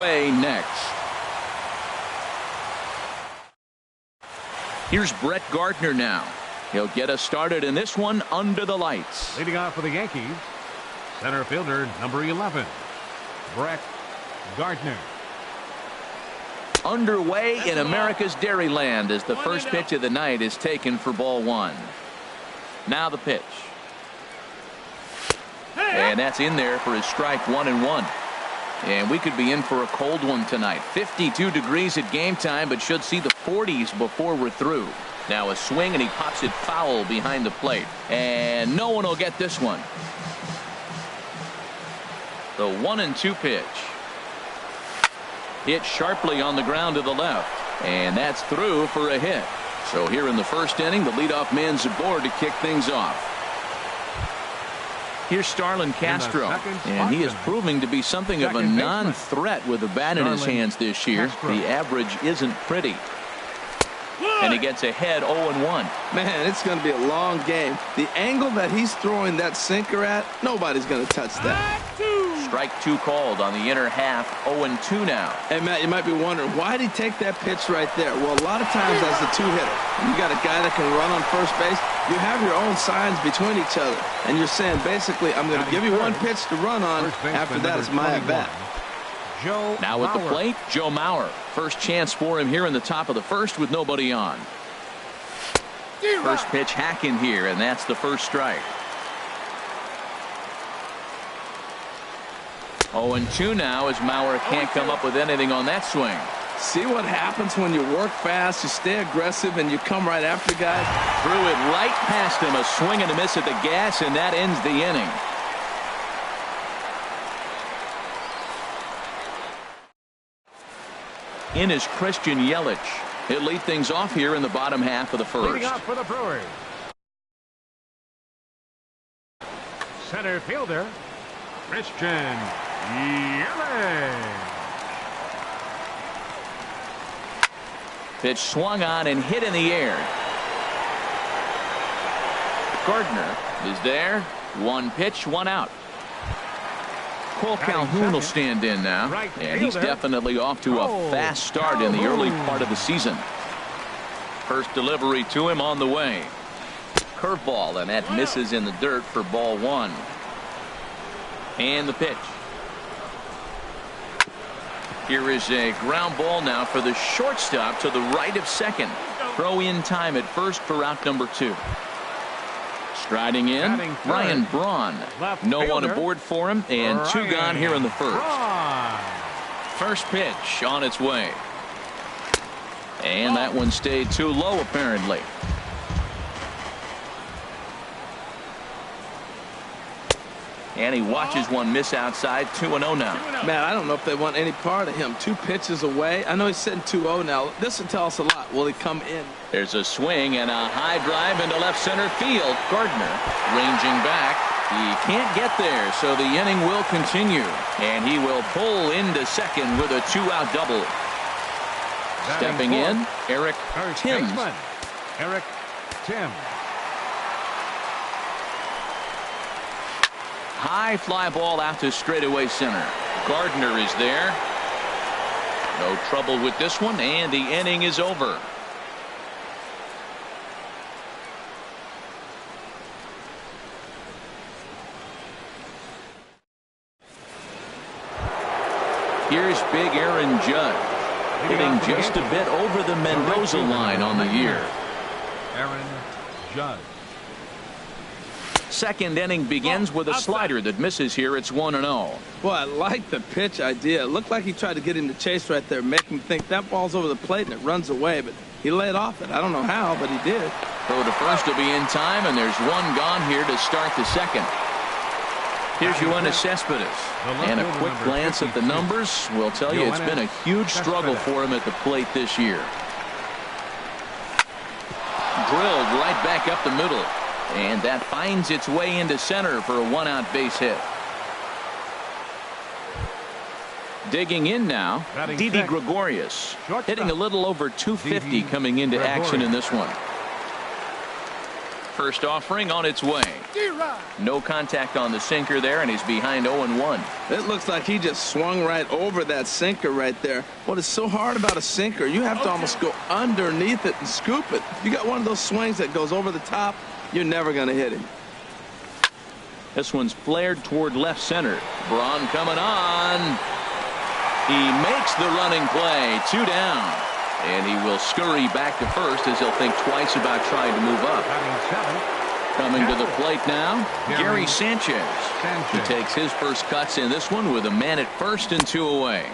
Next. Here's Brett Gardner now. He'll get us started in this one under the lights. Leading off for the Yankees, center fielder number 11, Brett Gardner. Underway in America's Dairyland as the first pitch of the night is taken for ball one. Now the pitch. And that's in there for his strike 1-1. And we could be in for a cold one tonight. 52 degrees at game time, but should see the 40s before we're through. Now a swing, and he pops it foul behind the plate. And no one will get this one. The 1-2 pitch. Hit sharply on the ground to the left. And that's through for a hit. So here in the first inning, the leadoff man's aboard to kick things off. Here's Starlin Castro, and he is proving to be something of a non-threat with the bat in his hands this year. The average isn't pretty. And he gets ahead 0-1. Man, it's going to be a long game. The angle that he's throwing that sinker at, nobody's going to touch that. Strike two called on the inner half. 0-2 now. Hey, Matt, you might be wondering, why did he take that pitch right there? Well, a lot of times that's the two-hitter. You got a guy that can run on first base. You have your own signs between each other. And you're saying, basically, I'm going to give you one pitch to run on. After that, it's my at-bat. Now at the plate, Joe Mauer. First chance for him here in the top of the first with nobody on. First pitch hacking here, and that's the first strike. 0-2 now as Mauer can't come up with anything on that swing. See what happens when you work fast, you stay aggressive, and you come right after guys? Threw it right past him, a swing and a miss at the gas, and that ends the inning. In is Christian Yelich. He'll lead things off here in the bottom half of the first. Leading off for the Brewers, center fielder Christian Yelich. Pitch swung on and hit in the air. Gardner is there. One pitch, one out. Cole Calhoun will stand in now, and he's definitely off to a fast start in the early part of the season. First delivery to him on the way. Curveball, and that misses in the dirt for ball one. And the pitch. Here is a ground ball now for the shortstop to the right of second. Throw in time at first for out number 2. Striding in, Ryan Braun. No one aboard for him, and 2 gone here in the first. First pitch on its way. And that one stayed too low apparently. And he watches one miss outside. 2-0 now. Man, I don't know if they want any part of him. 2 pitches away. I know he's sitting 2-0 now. This will tell us a lot. Will he come in? There's a swing and a high drive into left center field. Gardner ranging back. He can't get there, so the inning will continue. And he will pull into second with a 2-out double. Stepping in, Eric Thames. Eric Thames. High fly ball out to straightaway center. Gardner is there. No trouble with this one, and the inning is over. Here's big Aaron Judge, hitting just a bit over the Mendoza line on the year. Aaron Judge. Second inning begins with a slider that misses here. It's 1-0. Boy, I like the pitch idea. It looked like he tried to get him to chase right there, make him think that ball's over the plate and it runs away, but he laid off it. I don't know how, but he did. Throw to first will be in time, and there's one gone here to start the second. Here's Yoenis Cespedes, and a quick glance at the numbers will tell you it's been a huge struggle for him at the plate this year. Drilled right back up the middle. And that finds its way into center for a 1-out base hit. Digging in now, Didi Gregorius, hitting a little over 250 coming into action in this one. first offering on its way. No contact on the sinker there, and he's behind 0-1. It looks like he just swung right over that sinker right there. What is so hard about a sinker, you have to almost go underneath it and scoop it. If you got one of those swings that goes over the top, you're never going to hit him. This one's flared toward left center. Braun coming on. He makes the running play. 2 down. And he will scurry back to first as he'll think twice about trying to move up. Coming to the plate now, Gary Sanchez. He takes his first cuts in this one with a man at first and 2 away.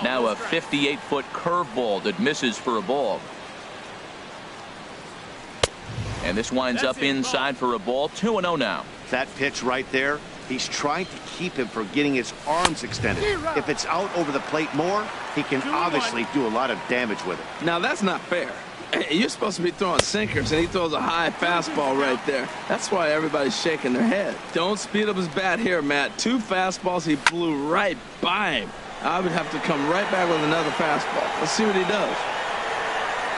Now a 58-foot curveball that misses for a ball. And this winds up inside for a ball. 2-0 now. That pitch right there, he's trying to keep him from getting his arms extended. If it's out over the plate more, he can obviously do a lot of damage with it. Now, that's not fair. You're supposed to be throwing sinkers, and he throws a high fastball right there. That's why everybody's shaking their head. Don't speed up his bat here, Matt. 2 fastballs, he blew right by him. I would have to come right back with another fastball. Let's see what he does.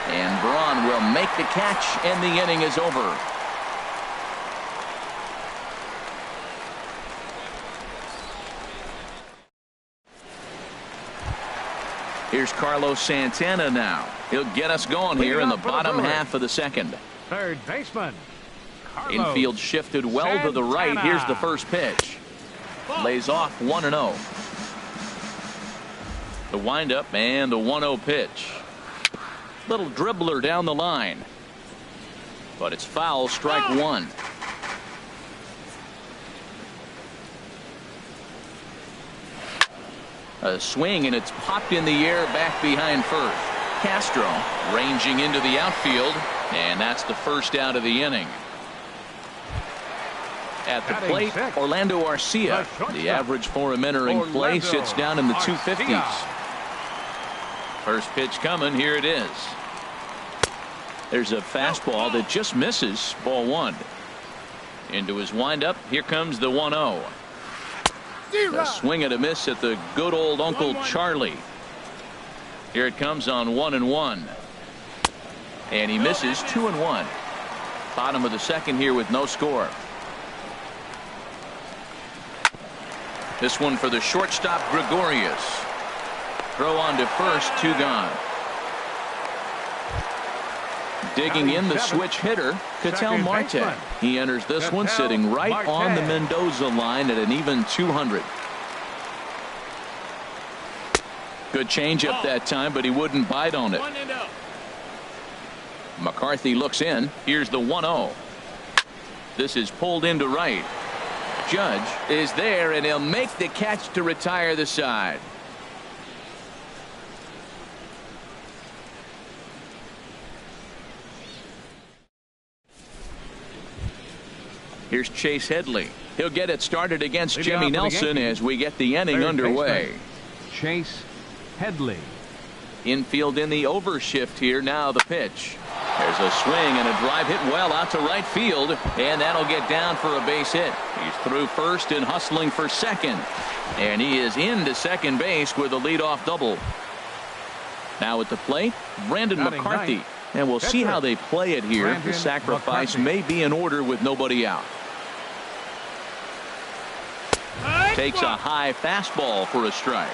And Braun will make the catch, and the inning is over. Here's Carlos Santana now. He'll get us going here in the bottom half of the second. Third baseman. Infield shifted well to the right. Here's the first pitch. Lays off 1-0. The windup and the 1-0 pitch. Little dribbler down the line. But it's foul, strike 1. A swing, and it's popped in the air back behind first. Castro ranging into the outfield, and that's the first out of the inning. At the plate, Orlando Arcia. The average for him entering play sits down in the 250s. First pitch coming. Here it is. There's a fastball that just misses. Ball 1. Into his windup. Here comes the 1-0. A swing and a miss at the good old Uncle Charlie. Here it comes on 1-1. And he misses. 2-1. Bottom of the second here with no score. This one for the shortstop, Gregorius. Throw on to first. 2 gone. Digging in the switch hitter, Ketel Marte. He enters this one sitting right on the Mendoza line at an even 200. Good changeup that time, but he wouldn't bite on it. McCarthy looks in. Here's the 1-0. This is pulled into right. Judge is there, and he'll make the catch to retire the side. Here's Chase Headley. He'll get it started against Jimmy Nelson as we get the inning underway. Chase Headley. Infield in the overshift here. Now the pitch. There's a swing and a drive hit well out to right field, and that'll get down for a base hit. He's through first and hustling for second, and he is into second base with a leadoff double. Now at the plate, Brandon McCarthy. And we'll see how they play it here. The sacrifice may be in order with nobody out. Takes a high fastball for a strike.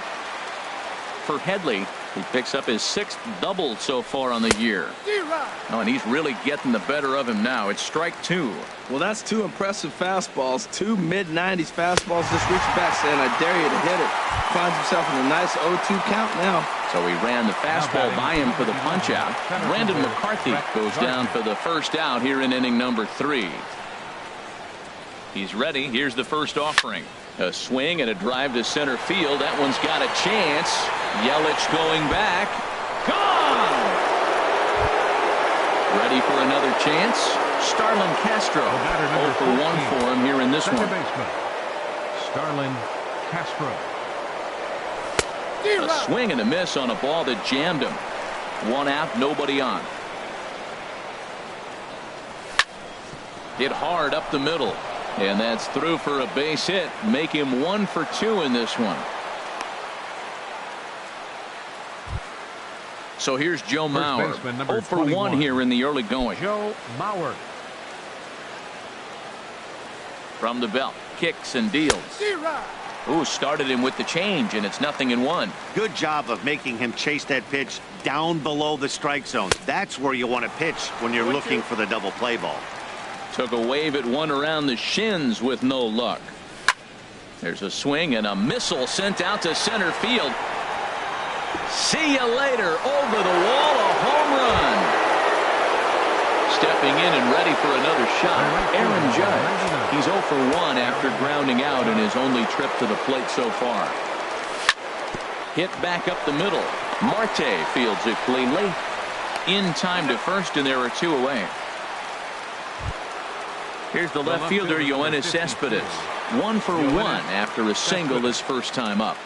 For Headley, he picks up his 6th double so far on the year. Oh, and he's really getting the better of him now. It's strike 2. Well, that's 2 impressive fastballs. 2 mid-90s fastballs just reach back, and I dare you to hit it. Finds himself in a nice 0-2 count now. So he ran the fastball by him for the punch out. Brandon McCarthy goes down for the first out here in inning number 3. He's ready. Here's the first offering. A swing and a drive to center field. That one's got a chance. Yelich going back. Gone! Ready for another chance. Starlin Castro. 0 for 1 for him here in this one. Starlin Castro. A swing and a miss on a ball that jammed him. 1 out, nobody on. Hit hard up the middle. And that's through for a base hit. Make him 1 for 2 in this one. So here's Joe Mauer. 0 for 1 here in the early going. Joe Mauer. From the belt, kicks and deals. Ooh, started him with the change, and it's 0-1. Good job of making him chase that pitch down below the strike zone. That's where you want to pitch when you're looking for the double play ball. Took a wave at one around the shins with no luck. There's a swing and a missile sent out to center field. See you later. Over the wall, a home run. Stepping in and ready for another shot, Aaron Judge. He's 0 for 1 after grounding out in his only trip to the plate so far. Hit back up the middle. Marte fields it cleanly. In time to first, and there are 2 away. Here's the left fielder, Yoenis Cespedes. 1 for 1 after a single his first time up.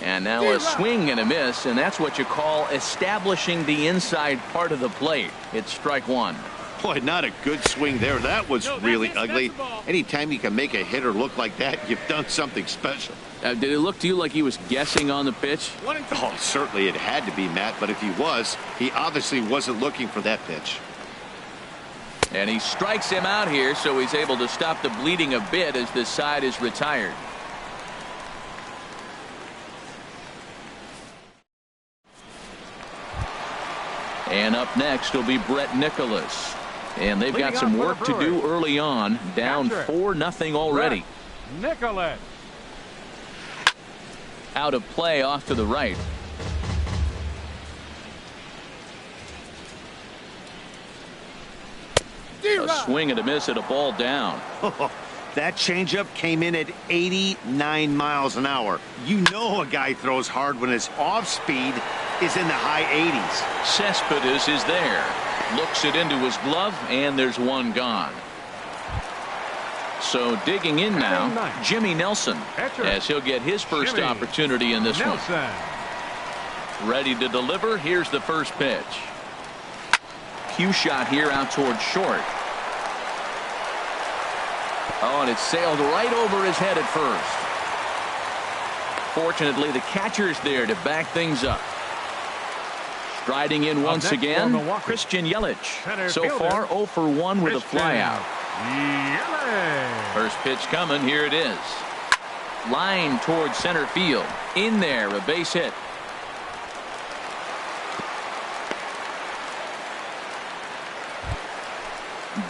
And now a swing and a miss, and that's what you call establishing the inside part of the plate. It's strike 1. Boy, not a good swing there. That was really ugly. Anytime you can make a hitter look like that, you've done something special. Did it look to you like he was guessing on the pitch? Oh, certainly it had to be, Matt, but if he was, he obviously wasn't looking for that pitch. And he strikes him out here, so he's able to stop the bleeding a bit as this side is retired. And up next will be Brett Nicholas. And they've got some work to do early on. Down 4-0 already. Nicholas. Out of play off to the right. A swing and a miss at a ball down. That changeup came in at 89 miles an hour. You know a guy throws hard when his off speed is in the high 80s. Cespedes is there. Looks it into his glove, and there's one gone. So digging in now, Jimmy Nelson, as he'll get his first opportunity in this one. Ready to deliver. Here's the first pitch. Cue shot here out towards short. Oh, and it sailed right over his head at first. Fortunately, the catcher's there to back things up. Striding in once again, Christian Yelich. So far, 0 for 1 with a flyout. First pitch coming. Here it is. Line towards center field. In there, a base hit.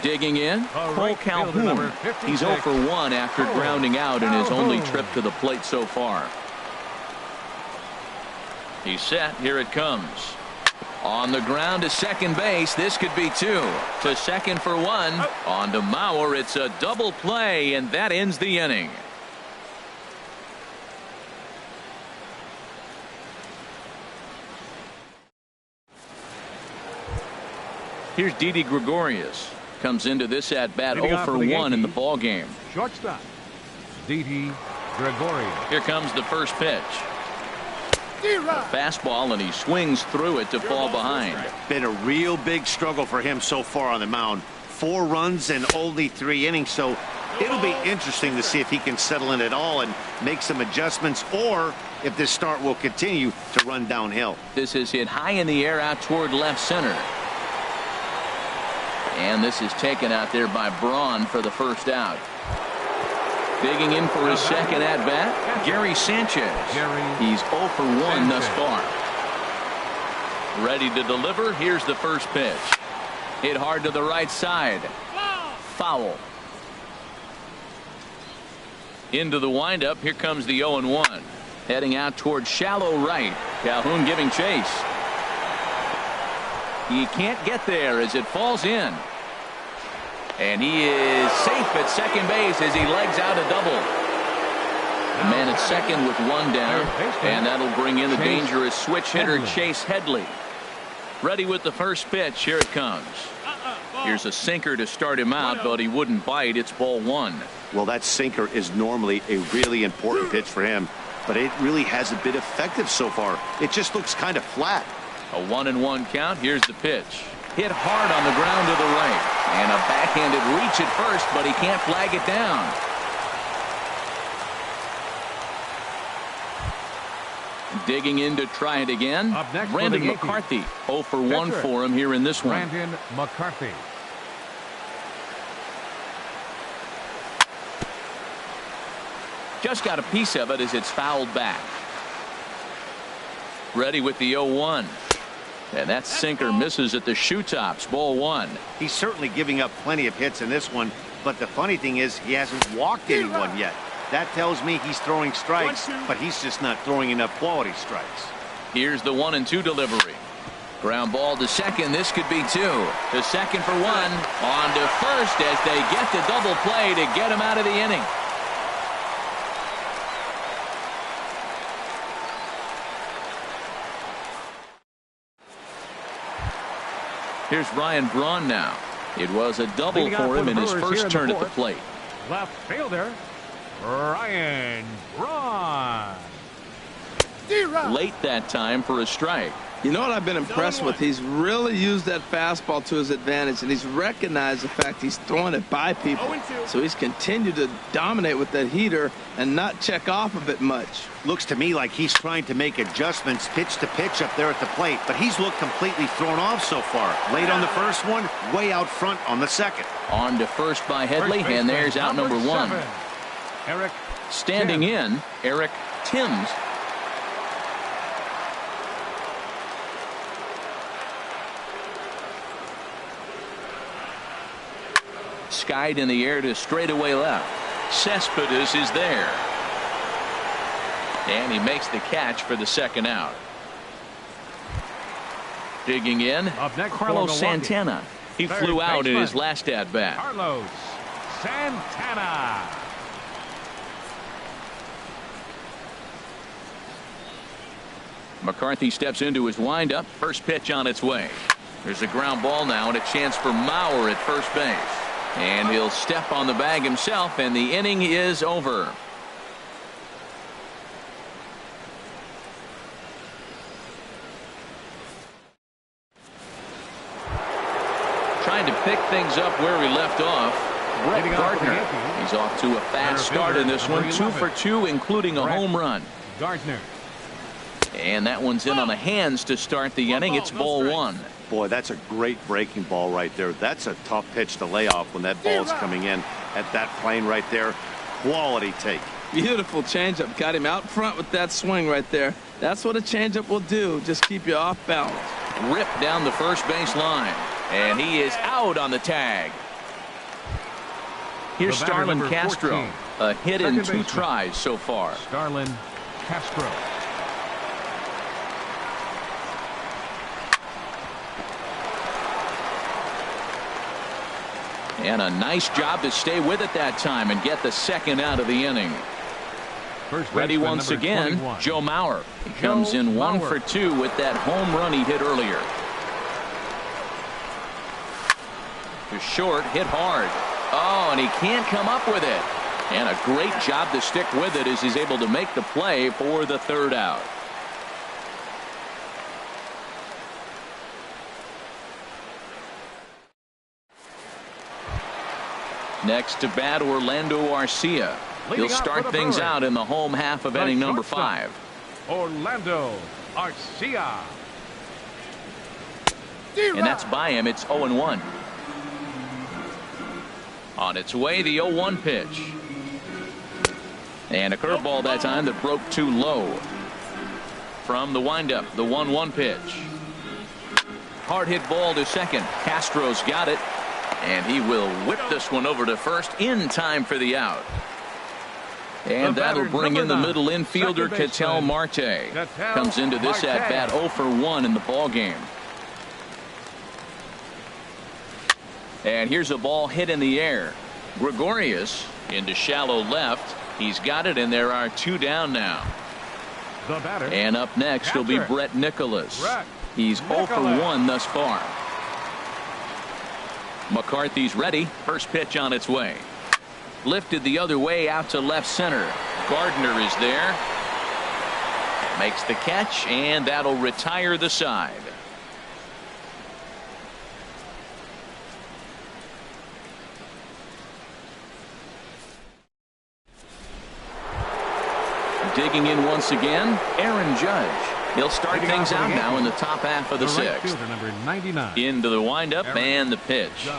Digging in, Cole Calhoun. He's 0 for 1 after grounding out in his only trip to the plate so far. He's set. Here it comes. On the ground to second base. This could be 2. To second for 1. On to Mauer. It's a double play, and that ends the inning. Here's Didi Gregorius. Comes into this at bat 0 for 1 in the ball game. Shortstop, Didi Gregorius. Here comes the first pitch. A fastball, and he swings through it to fall behind. Been a real big struggle for him so far on the mound. 4 runs in only 3 innings, so it'll be interesting to see if he can settle in at all and make some adjustments, or if this start will continue to run downhill. This is hit high in the air out toward left center. And this is taken out there by Braun for the first out. Digging in for his second at-bat, Gary Sanchez. He's 0 for 1 thus far. Ready to deliver. Here's the first pitch. Hit hard to the right side. Foul. Into the windup. Here comes the 0-1. Heading out towards shallow right. Calhoun giving chase. He can't get there as it falls in. And he is safe at second base as he legs out a double. The man at second with 1 down. And that'll bring in the dangerous switch hitter Chase Headley. Ready with the first pitch. Here it comes. Here's a sinker to start him out, but he wouldn't bite. It's ball 1. Well, that sinker is normally a really important pitch for him, but it really hasn't been effective so far. It just looks kind of flat. A 1-1 count. Here's the pitch. Hit hard on the ground to the right. And a backhanded reach at first, but he can't flag it down. Digging in to try it again. Brandon McCarthy. 0 for 1 for him here in this one. Brandon McCarthy. Just got a piece of it as it's fouled back. Ready with the 0-1. And that sinker misses at the shoe tops. Ball 1. He's certainly giving up plenty of hits in this one, but the funny thing is he hasn't walked anyone yet. That tells me he's throwing strikes, but he's just not throwing enough quality strikes. Here's the 1-2 delivery. Ground ball to second. This could be 2. To second for 1. On to first as they get the double play to get him out of the inning. Here's Ryan Braun now. It was a double for him in his first turn at the plate. Left fielder, Ryan Braun. Late that time for a strike. You know what I've been impressed with? He's really used that fastball to his advantage, and he's recognized the fact he's throwing it by people. So he's continued to dominate with that heater and not check off a bit much. Looks to me like he's trying to make adjustments pitch to pitch up there at the plate, but he's looked completely thrown off so far. Late on the first one, way out front on the second. On to first by Headley, and there's out number 1. Eric Standing in, Eric Timms. Skied in the air to straightaway left. Cespedes is there. And he makes the catch for the second out. Digging in, Up next, Carlos Santana. He Third flew out in baseman, his last at-bat. Carlos Santana. McCarthy steps into his windup. First pitch on its way. There's a ground ball now and a chance for Mauer at first base. And he'll step on the bag himself, and the inning is over. Trying to pick things up where we left off. Brett Gardner. He's off to a fast start in this one. 2 for 2, including a home run. Gardner. And that one's in on the hands to start the inning. It's ball 1. Boy, that's a great breaking ball right there. That's a tough pitch to lay off when that ball's coming in at that plane right there. Quality take. Beautiful changeup. Got him out front with that swing right there. That's what a changeup will do. Just keep you off balance. Ripped down the first base line. And he is out on the tag. Here's Starlin Castro. A hit in 2 tries so far. Starlin Castro. And a nice job to stay with it that time and get the second out of the inning. Ready once again, 21. Joe Mauer. He comes in 1 for 2 with that home run he hit earlier. To short, hit hard. Oh, and he can't come up with it. And a great job to stick with it as he's able to make the play for the third out. Next to bat, Orlando Arcia. He'll start things out in the home half of inning number 5. Orlando Arcia. And that's by him. It's 0-1. On its way, the 0-1 pitch. And a curveball that time that broke too low. From the windup, the 1-1 pitch. Hard hit ball to second. Castro's got it. And he will whip this one over to first in time for the out. And that'll bring in the middle infielder, Ketel Marte. Comes into this at-bat 0 for 1 in the ball game. And here's a ball hit in the air. Gregorius into shallow left. He's got it, and there are 2 down now. The batter. And up next will be Brett Nicholas. He's 0 for 1 thus far. McCarthy's ready. First pitch on its way. Lifted the other way out to left center. Gardner is there. Makes the catch, and that'll retire the side. Digging in once again, Aaron Judge. He'll start things out now in the top half of the 6th. Number 99. Into the windup and the pitch.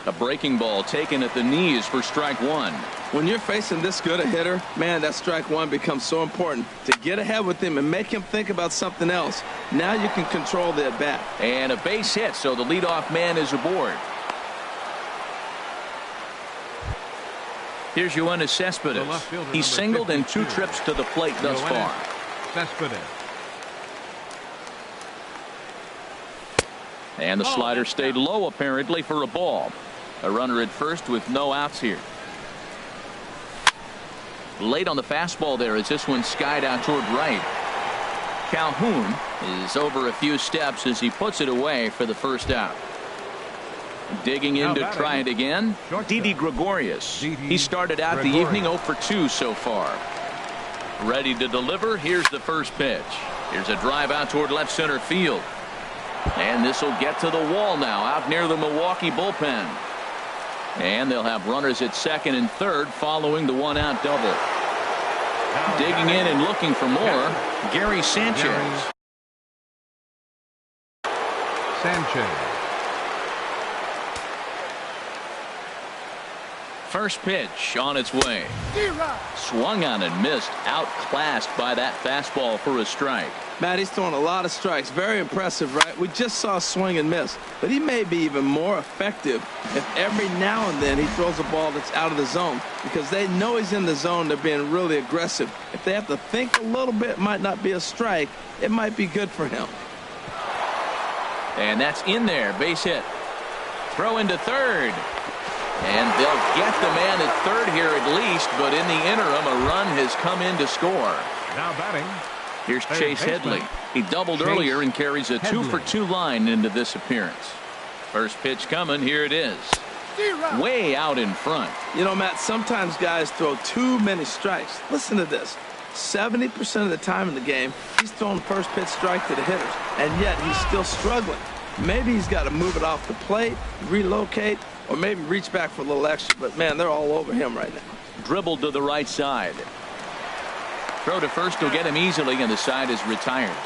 A breaking ball taken at the knees for strike one. When you're facing this good a hitter, man, that strike one becomes so important to get ahead with him and make him think about something else. Now you can control the at-bat. And a base hit, so the leadoff man is aboard. Here's Yoenis Cespedes. He's singled in 2 trips to the plate thus far. Cespedes. And the slider stayed low apparently for a ball. A runner at first with no outs here. Late on the fastball there as this one skied out toward right. Calhoun is over a few steps as he puts it away for the first out. Digging in to try it again, Didi Gregorius. He started out the evening 0 for 2 so far. Ready to deliver. Here's the first pitch. Here's a drive out toward left center field. And this will get to the wall now out near the Milwaukee bullpen. And they'll have runners at second and third following the 1-out double. Digging in and looking for more, Gary Sanchez. First pitch on its way. Swung on and missed. Outclassed by that fastball for a strike. Matt, he's throwing a lot of strikes. Very impressive, right? We just saw a swing and miss. But he may be even more effective if every now and then he throws a ball that's out of the zone. Because they know he's in the zone. They're being really aggressive. If they have to think a little bit, it might not be a strike. It might be good for him. And that's in there. Base hit. Throw into third. And they'll get the man at third here at least, but in the interim, a run has come in to score. Now batting. Here's Chase Headley. He doubled earlier and carries a 2 for 2 line into this appearance. First pitch coming. Here it is. Way out in front. You know, Matt, sometimes guys throw too many strikes. Listen to this. 70% of the time in the game, he's throwing first pitch strike to the hitters, and yet he's still struggling. Maybe he's got to move it off the plate, relocate, or maybe reach back for a little extra. But, man, they're all over him right now. Dribbled to the right side. Throw to first will get him easily, and the side is retired.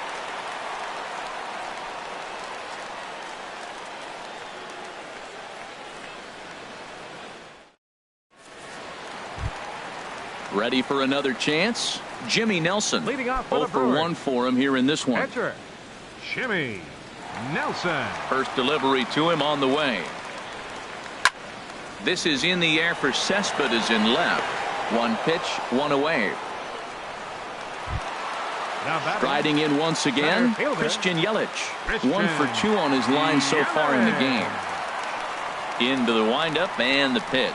Ready for another chance? Jimmy Nelson. Leading off for 0 for 1 for him here in this one. Catcher, Jimmy Nelson. First delivery to him on the way. This is in the air for Cespedes in left. One pitch, one away. Striding in once again, Christian Yelich. 1 for 2 on his line so far in the game. Into the windup and the pitch.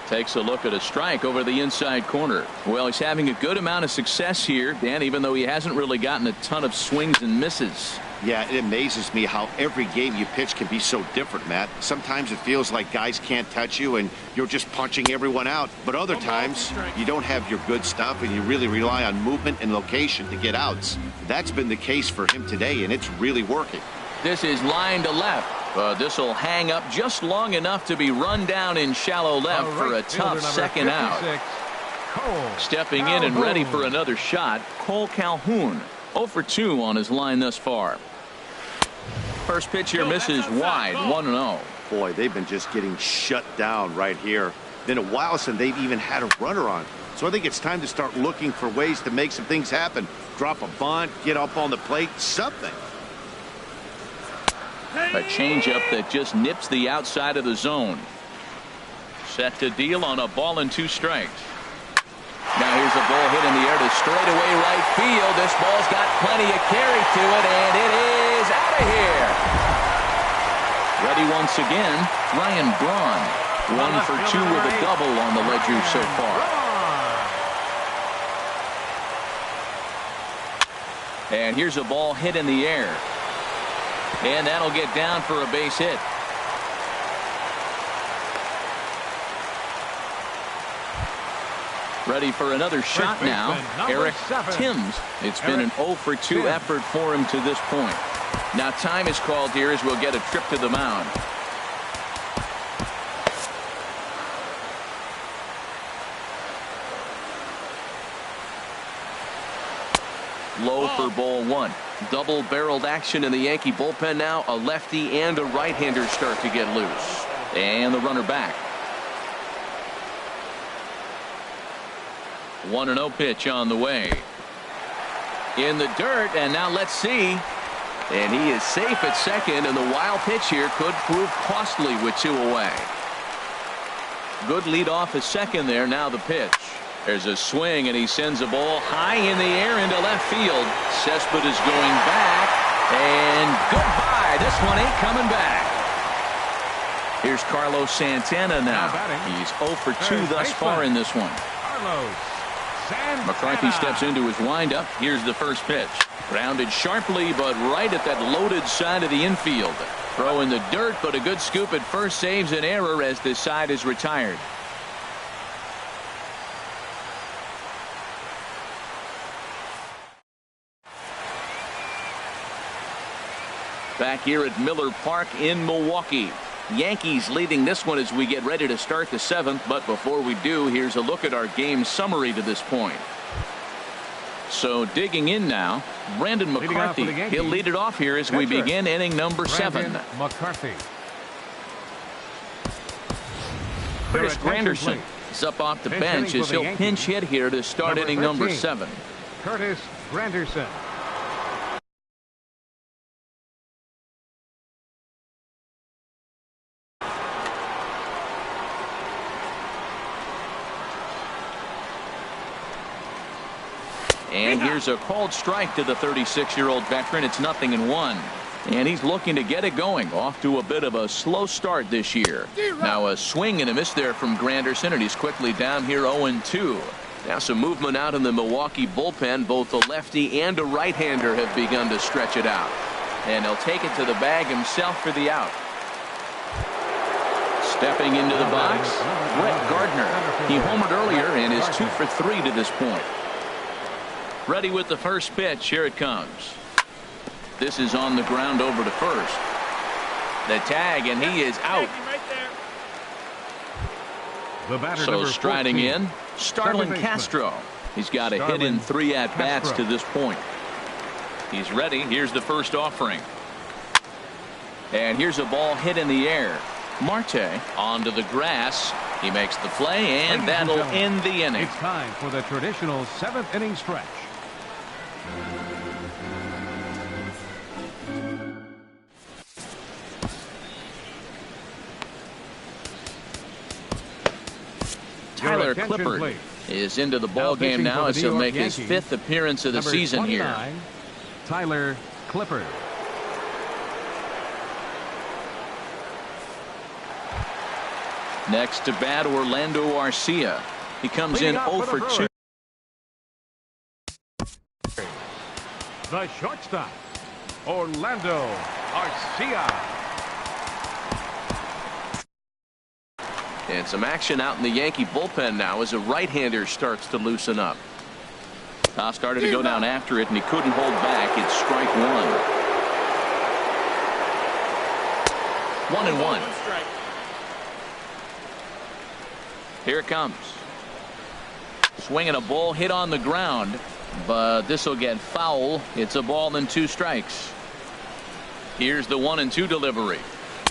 Takes a look at a strike over the inside corner. Well, he's having a good amount of success here, Dan, even though he hasn't really gotten a ton of swings and misses. Yeah, it amazes me how every game you pitch can be so different, Matt. Sometimes it feels like guys can't touch you and you're just punching everyone out. But other times you don't have your good stuff and you really rely on movement and location to get outs. That's been the case for him today, and it's really working. This is line to left. This will hang up just long enough to be run down in shallow left for a tough second out. Stepping in and ready for another shot, Cole Calhoun. 0 for 2 on his line thus far. First pitch here misses wide, 1-0. Boy, they've been just getting shut down right here. Been a while since they've even had a runner on. So I think it's time to start looking for ways to make some things happen. Drop a bunt, get up on the plate, something. A changeup that just nips the outside of the zone. Set to deal on a ball and 2 strikes. Now here's a ball hit in the air to straightaway right field. This ball's got plenty of carry to it, and it is out of here. Ready once again, Ryan Braun. 1 for 2 with a double on the ledger so far. And here's a ball hit in the air. And that'll get down for a base hit. Ready for another shot now, Eric Thames. It's been an 0 for 2 effort for him to this point. Now time is called here as we'll get a trip to the mound. Low for ball 1. Double-barreled action in the Yankee bullpen now. A lefty and a right-hander start to get loose. And the runner back. 1-0 pitch on the way. In the dirt, and now let's see. And he is safe at second, and the wild pitch here could prove costly with 2 away. Good lead off at second there. Now the pitch. There's a swing, and he sends a ball high in the air into left field. Cespedes is going back, and goodbye. This one ain't coming back. Here's Carlos Santana now. He's 0 for 2 thus far in this one. McCarthy steps into his windup. Here's the first pitch. Grounded sharply, but right at that loaded side of the infield. Throw in the dirt, but a good scoop at first saves an error as this side is retired. Back here at Miller Park in Milwaukee. Yankees leading this one as we get ready to start the 7th. But before we do, here's a look at our game summary to this point. So digging in now, Brandon McCarthy. He'll lead it off here as we begin inning number 7. McCarthy. Curtis Granderson is up off the bench as he'll pinch hit here to start inning number 7. Curtis Granderson. And here's a called strike to the 36-year-old veteran. It's 0-1. And he's looking to get it going. Off to a bit of a slow start this year. Now a swing and a miss there from Granderson, and he's quickly down here 0-2. Now some movement out in the Milwaukee bullpen. Both a lefty and a right-hander have begun to stretch it out. And he'll take it to the bag himself for the out. Stepping into the box, Brett Gardner. He homered earlier and is 2 for 3 to this point. Ready with the first pitch. Here it comes. This is on the ground over to first. The tag, and he is out. So striding in, Starlin Castro. He's got a hit in 3 at-bats to this point. He's ready. Here's the first offering. And here's a ball hit in the air. Marte onto the grass. He makes the play, and that'll end the inning. It's time for the traditional 7th inning stretch. Tyler Clippard is into the ball game now as he'll make his 5th appearance of the season here. Tyler Clippard. Next to bat, Orlando Arcia. He comes in 0 for 2. The shortstop, Orlando Arcia. And some action out in the Yankee bullpen now as a right-hander starts to loosen up. Started to go down after it, and he couldn't hold back. It's strike 1. 1-1. Here it comes. Swinging a ball hit on the ground, but this will get foul. It's a ball and 2 strikes. Here's the 1-2 delivery.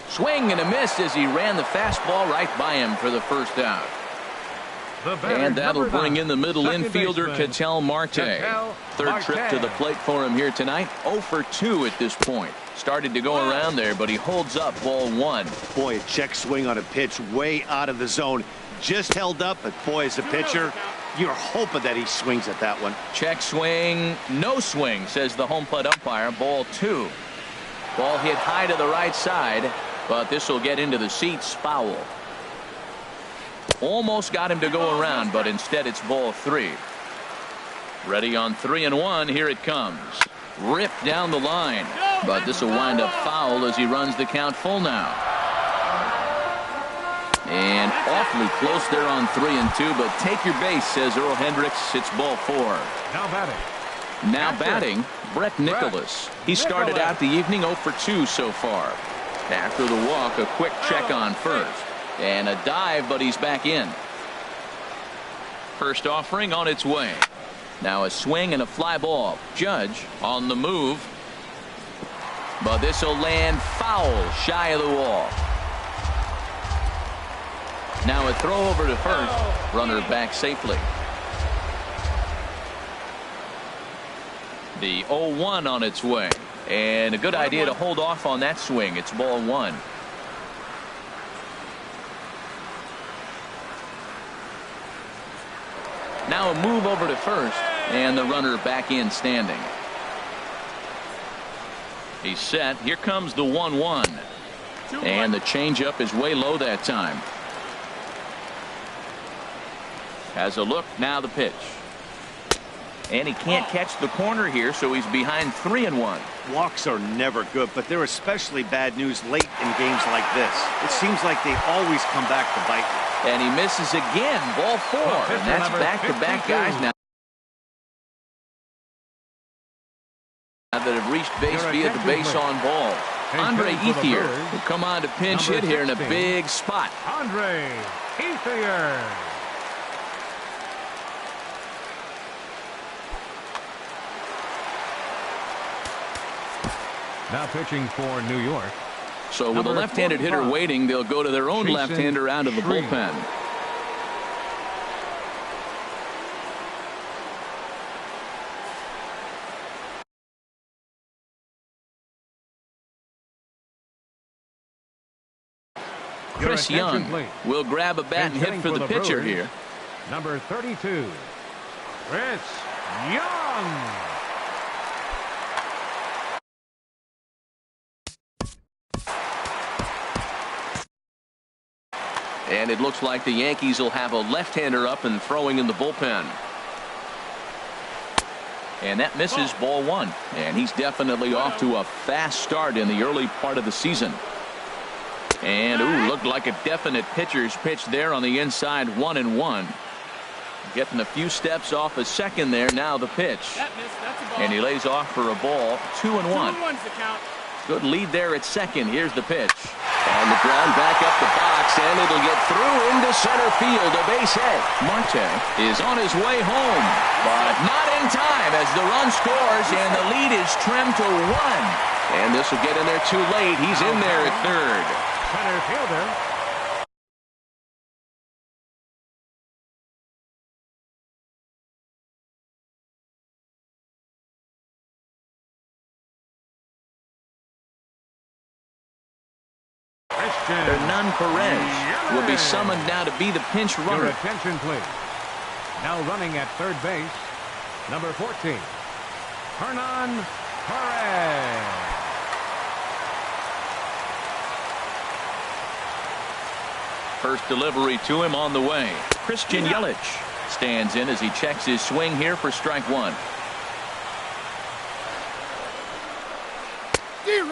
Swing and a miss as he ran the fastball right by him for the first out. And that'll bring in the middle infielder, Ketel Marte. Third trip to the plate for him here tonight. 0 for 2 at this point. Started to go around there, but he holds up ball 1. Boy, a check swing on a pitch way out of the zone. Just held up, but boy, as a pitcher, you're hoping that he swings at that one. Check swing, no swing, says the home plate umpire. Ball 2. Ball hit high to the right side, but this will get into the seats. Foul. Almost got him to go around, but instead it's ball 3. Ready on 3-1. Here it comes. Ripped down the line, but this will wind up foul as he runs the count full now. And awfully close there on 3-2, but take your base, says Earl Hendricks. It's ball 4. Now batting, Brett Nicholas. He started out the evening 0 for 2 so far. After the walk, a quick check on first. And a dive, but he's back in. First offering on its way. Now a swing and a fly ball. Judge on the move. But this will land foul shy of the wall. Now a throw over to first. Runner back safely. The 0-1 on its way. And a good idea to hold off on that swing. It's ball one. Now a move over to first. And the runner back in standing. He's set. Here comes the 1-1. And the changeup is way low that time. Has a look. Now the pitch. And he can't catch the corner here, so he's behind 3-1. Walks are never good, but they're especially bad news late in games like this. It seems like they always come back to bite you. And he misses again. Ball four. And that's back-to-back guys now that have reached base via the base on ball. Andre Ethier will come on to pinch hit here in a big spot. Andre Ethier. Now pitching for New York. So with a left-handed hitter waiting, they'll go to their own left-hander out of the bullpen. Chris Young will grab a bat and hit for the pitcher here. Number 32, Chris Young. And it looks like the Yankees will have a left-hander up and throwing in the bullpen. And that misses ball one. And he's definitely off to a fast start in the early part of the season. And, ooh, looked like a definite pitcher's pitch there on the inside, 1-1. Getting a few steps off a second there. Now the pitch. And he lays off for a ball, 2-1. Good lead there at second. Here's the pitch. On the ground, back up the box, and it'll get through into center field. A base hit. Marte is on his way home, but not in time as the run scores, and the lead is trimmed to 1. And this will get in there too late. He's in there at third. Center fielder. Hernan Perez will be summoned now to be the pinch runner. Your attention, please. Now running at third base, number 14, Hernan Perez. First delivery to him on the way. Christian Yelich stands in as he checks his swing here for strike one.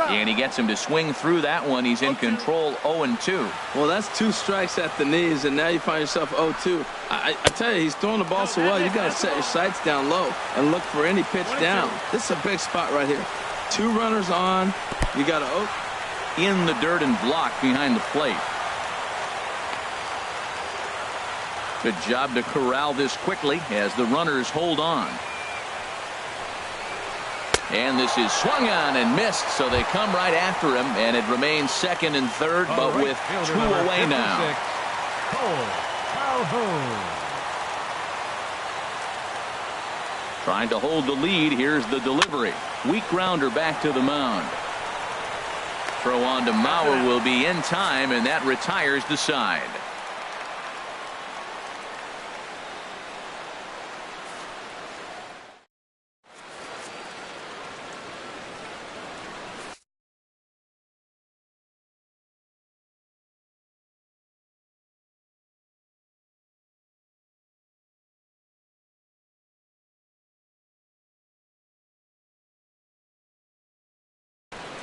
And he gets him to swing through that one. He's in control, 0-2. Well, that's 2 strikes at the knees, and now you find yourself 0-2. I tell you, he's throwing the ball so well, you got to set your sights down low and look for any pitch down. This is a big spot right here. 2 runners on. You got to in the dirt and block behind the plate. Good job to corral this quickly as the runners hold on. And this is swung on and missed, so they come right after him, and it remains second and third, but with 2 away now. Cole Calhoun. Trying to hold the lead. Here's the delivery. Weak grounder back to the mound. Throw on to Mauer will be in time, and that retires the side.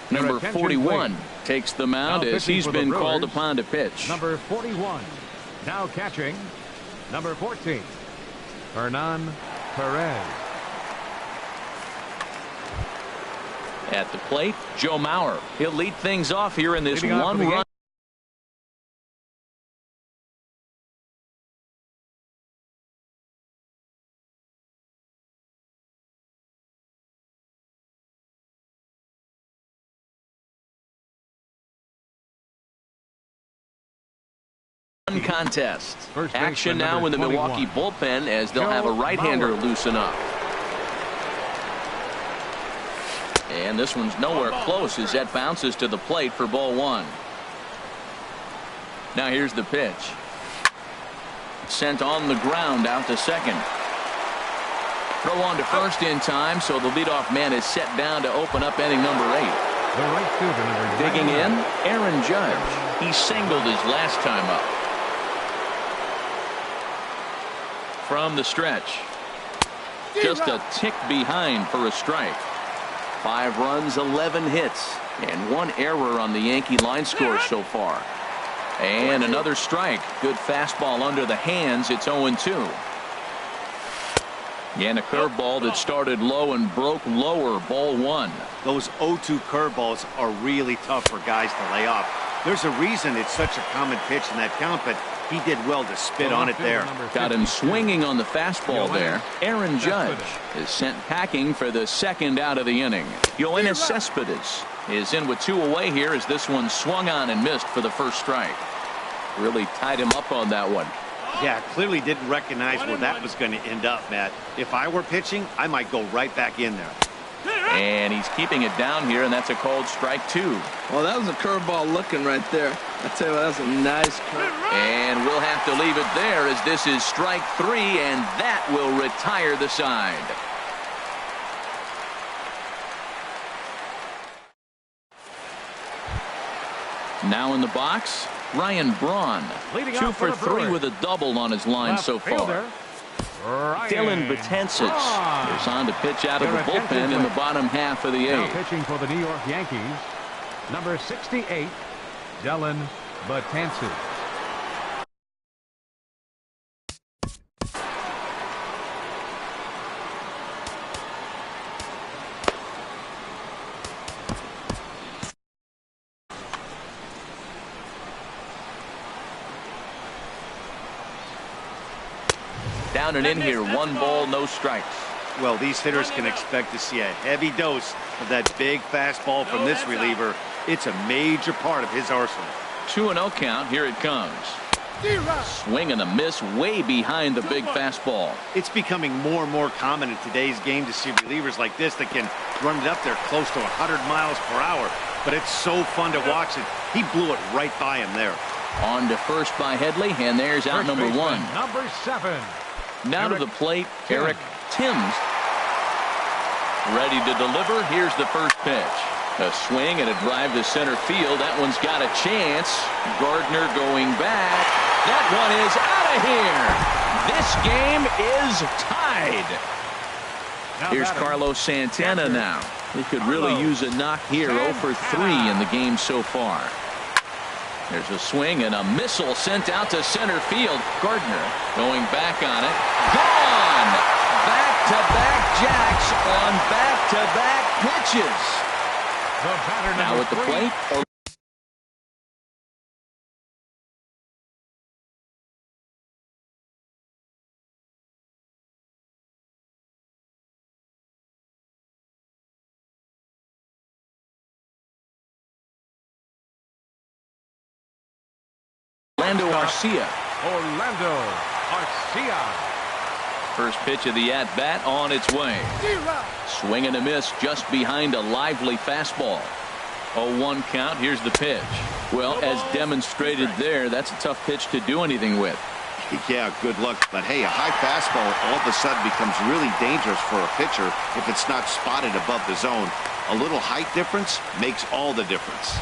Number 41 takes the mound as he's been called upon to pitch. Number 41 now catching, number 14, Hernan Perez. At the plate, Joe Mauer. He'll lead things off here in this one-run contest. First Action baseman, now in the number Milwaukee 21. bullpen as they'll Joe have a right-hander Mauer. loosen up. And this one's nowhere close as that bounces to the plate for ball one. Now here's the pitch. Sent on the ground out to second. Throw on to first in time, so the leadoff man is set down to open up inning number 8. The right fielder, number Digging 99. in, Aaron Judge. He singled his last time up. From the stretch. Just a tick behind for a strike. 5 runs, 11 hits, and 1 error on the Yankee line score so far. And another strike. Good fastball under the hands. It's 0-2. And a curveball that started low and broke lower. Ball 1. Those 0-2 curveballs are really tough for guys to lay off. There's a reason it's such a common pitch in that count, but he did well to spit on it there. Got him swinging on the fastball there. Aaron Judge is sent packing for the second out of the inning. Yoenis Cespedes is in with 2 away here as this one swung on and missed for the first strike. Really tied him up on that one. Yeah, clearly didn't recognize where that was going to end up, Matt. If I were pitching, I might go right back in there. And he's keeping it down here, and that's a called strike 2. Well, that was a curveball looking right there. I tell you what, that's a nice curve. And we'll have to leave it there as this is strike 3, and that will retire the side. Now in the box, Ryan Braun. Leading 2 off for for the 3 Brewers. with a double on his line Left so far. fielder, Ryan Dylan Betances Braun. is on to pitch out of the bullpen in the bottom half of the Now 8th. pitching for the New York Yankees, number 68, Dylan Betances. Down and in here, 1 ball, no strikes. Well, these hitters can expect to see a heavy dose of that big fastball from this reliever. It's a major part of his arsenal. 2-0 count. Here it comes. Swing and a miss way behind the big fastball. It's becoming more and more common in today's game to see relievers like this that can run it up there close to 100 miles per hour. But it's so fun to watch it. He blew it right by him there. On to first by Headley, and there's out First number baseman, 1. number 7. Now to Eric the plate, Thames. Eric Thames. Ready to deliver. Here's the first pitch. A swing and a drive to center field. That one's got a chance. Gardner going back. That one is out of here. This game is tied. Now Here's batting, Carlos Santana now. He could really use a knock here. 0 for 3 in the game so far. There's a swing and a missile sent out to center field. Gardner going back on it. Gone! Back-to-back jacks on back-to-back pitches. the batter, Now number at the 3. plate. Orlando Arcia. Orlando Arcia. First pitch of the at-bat on its way. Swing and a miss just behind a lively fastball. 0-1 count. Here's the pitch. Well, as demonstrated there, that's a tough pitch to do anything with. Yeah, good luck. But hey, a high fastball all of a sudden becomes really dangerous for a pitcher if it's not spotted above the zone. A little height difference makes all the difference.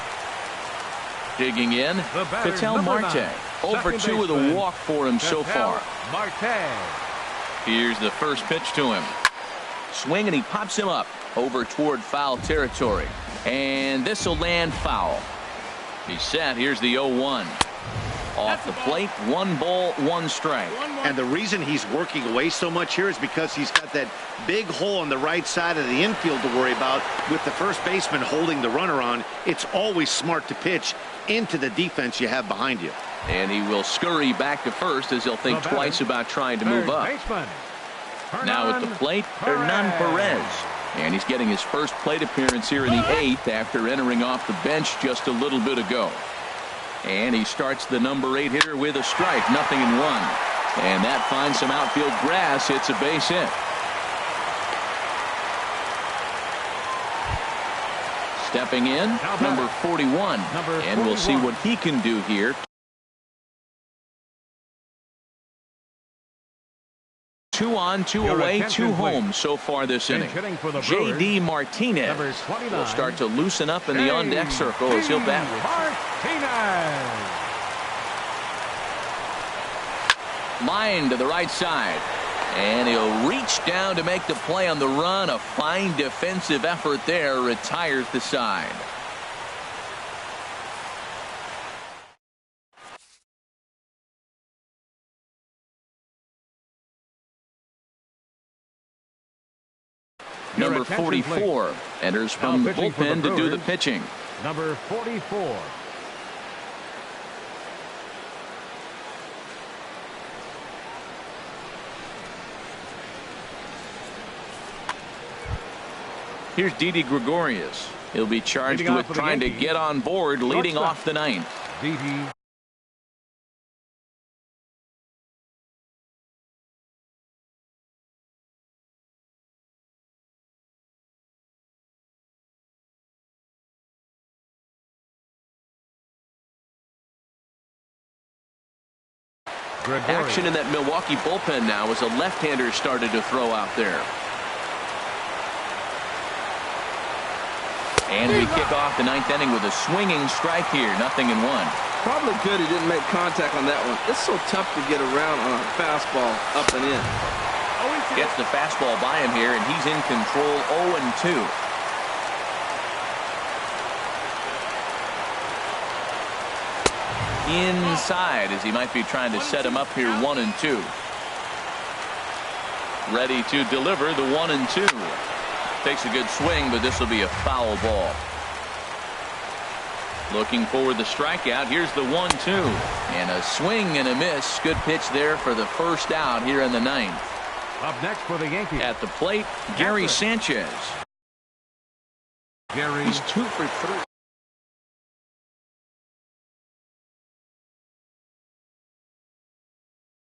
Digging in, The batter, Ketel number Marte. 9, 0 for second 2 with a baseman, walk for him so Ketel far. Marte. Here's the first pitch to him. Swing and he pops him up over toward foul territory. And this will land foul. He's set. Here's the 0-1. Off the plate, 1 ball, 1 strike. And the reason he's working away so much here is because he's got that big hole on the right side of the infield to worry about with the first baseman holding the runner on. It's always smart to pitch into the defense you have behind you. And he will scurry back to first as he'll think The batter, twice about trying to move Third up. baseman, Now at the plate, Hernan Perez. And he's getting his first plate appearance here in the 8th after entering off the bench just a little bit ago. And he starts the number 8 hitter with a strike. 0-1. And that finds some outfield grass. It's a base hit. Stepping in, number 41. And we'll see what he can do here. 2 on, 2 away, 2 home so far this inning. J.D. Martinez will start to loosen up in the on-deck circle as he'll bat. Line to the right side. And he'll reach down to make the play on the run. A fine defensive effort there. Retires the side. Number 44 enters from the bullpen to do the pitching. Number 44. Here's Didi Gregorius. He'll be charged with trying to get on board, leading off the ninth. Didi. Action in that Milwaukee bullpen now as a left-hander started to throw out there. And we kick off the ninth inning with a swinging strike here. 0-1. Probably good he didn't make contact on that one. It's so tough to get around on a fastball up and in. Gets the fastball by him here, and he's in control. 0-2. Inside as he might be trying to set him up here. 1-2. Ready to deliver the 1-2. Takes a good swing, but this will be a foul ball. Looking for the strikeout. Here's the 1-2. And a swing and a miss. Good pitch there for the first out here in the ninth. Up next for the Yankees. At the plate, Gary Sanchez. He's 2 for 3.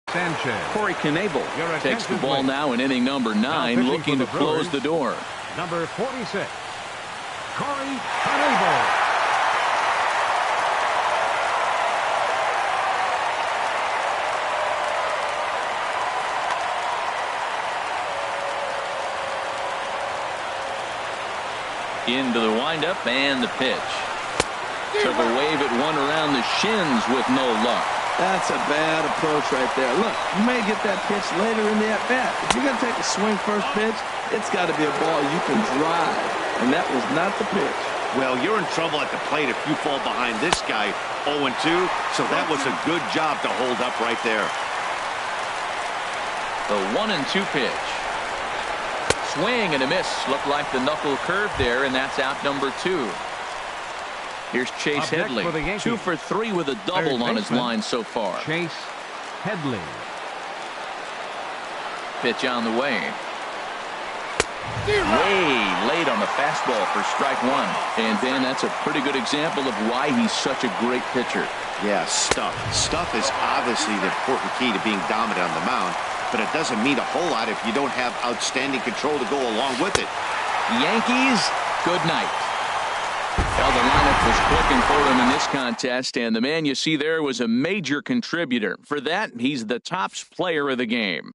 Sanchez. Corey Knebel takes the ball now in inning number 9, looking to close the door. Number 46, Corey Knebel. Into the windup and the pitch. Took a wave at one around the shins with no luck. That's a bad approach right there. Look, you may get that pitch later in the at-bat. If you're going to take a swing first pitch, it's got to be a ball you can drive. And that was not the pitch. Well, you're in trouble at the plate if you fall behind this guy 0-2. So that was a good job to hold up right there. The 1-2 pitch. Swing and a miss. Looked like the knuckle curve there, and that's out number 2. Here's Chase Headley. 2 for 3 with a double on his line so far. Chase Headley. Pitch on the way. Way late on the fastball for strike 1. And Dan, that's a pretty good example of why he's such a great pitcher. Yeah, stuff. Stuff is obviously the important key to being dominant on the mound, but it doesn't mean a whole lot if you don't have outstanding control to go along with it. Yankees, good night. Well, the lineup was clicking for him in this contest, and the man you see there was a major contributor. For that, he's the top player of the game.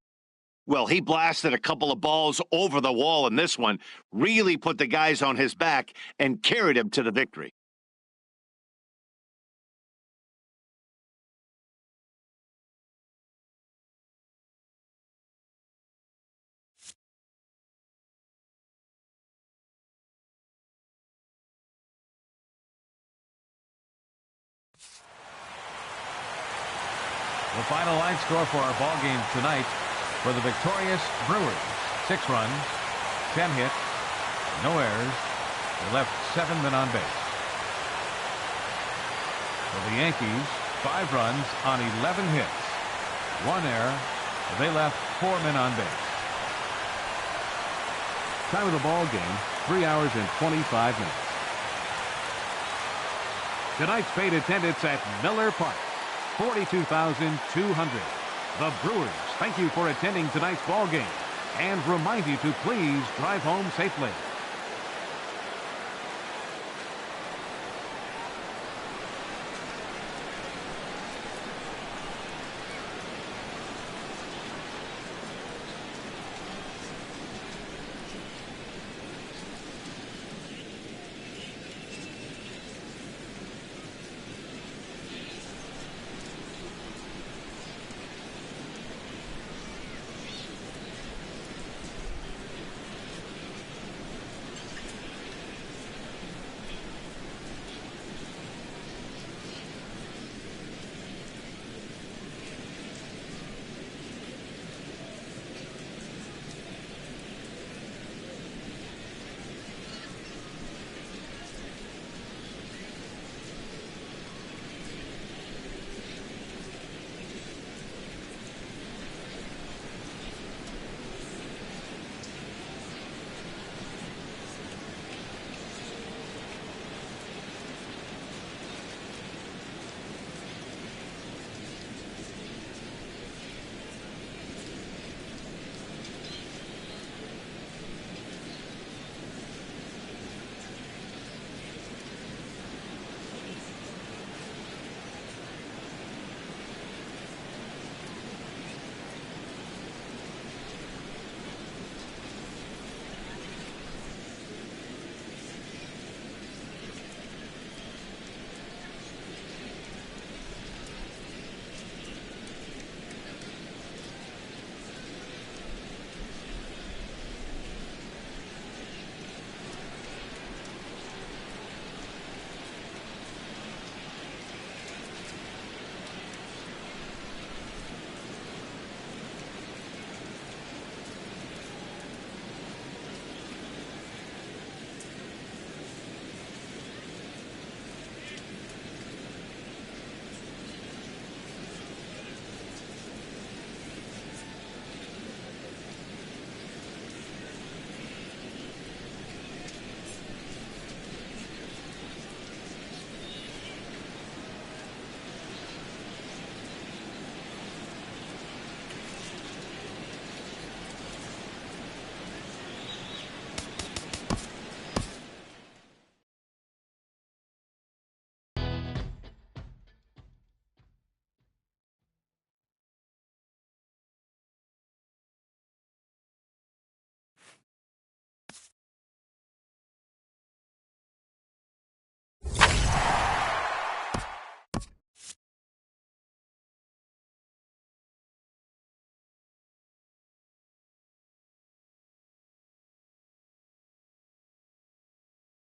Well, he blasted a couple of balls over the wall in this one, really put the guys on his back and carried him to the victory. The final line score for our ball game tonight for the victorious Brewers: 6 runs, 10 hits, no errors. They left 7 men on base. For the Yankees, 5 runs on 11 hits, 1 error. They left 4 men on base. Time of the ball game, 3 hours and 25 minutes. Tonight's paid attendance at Miller Park, 42,200. The Brewers thank you for attending tonight's ball game and remind you to please drive home safely.